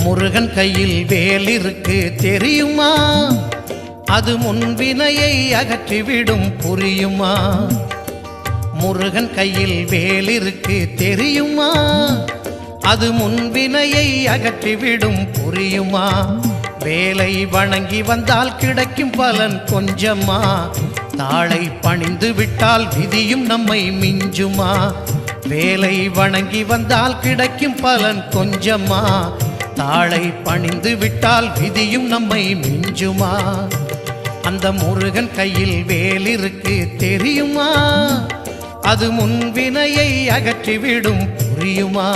முருகன் கையில் வேல் இருக்கு தெரியுமா? அது முன்வினையை அகற்றிவிடும் புரியுமா? முருகன் கையில் வேல் இருக்கு தெரியுமா? அது முன்வினையை அகற்றிவிடும் புரியுமா? வேலை வணங்கி வந்தால் கிடைக்கும் பலன் கொஞ்சமா? தாளை பணிந்து விட்டால் விதியும் நம்மை மிஞ்சுமா? வேலை வணங்கி வந்தால் கிடைக்கும் பலன் கொஞ்சமா? தாளை பணிந்து விட்டால் விதியும் நம்மை மிஞ்சுமா? அந்த முருகன் கையில் வேல் இருக்கு தெரியுமா? அது முன்வினையை அகற்றிவிடும் புரியுமா?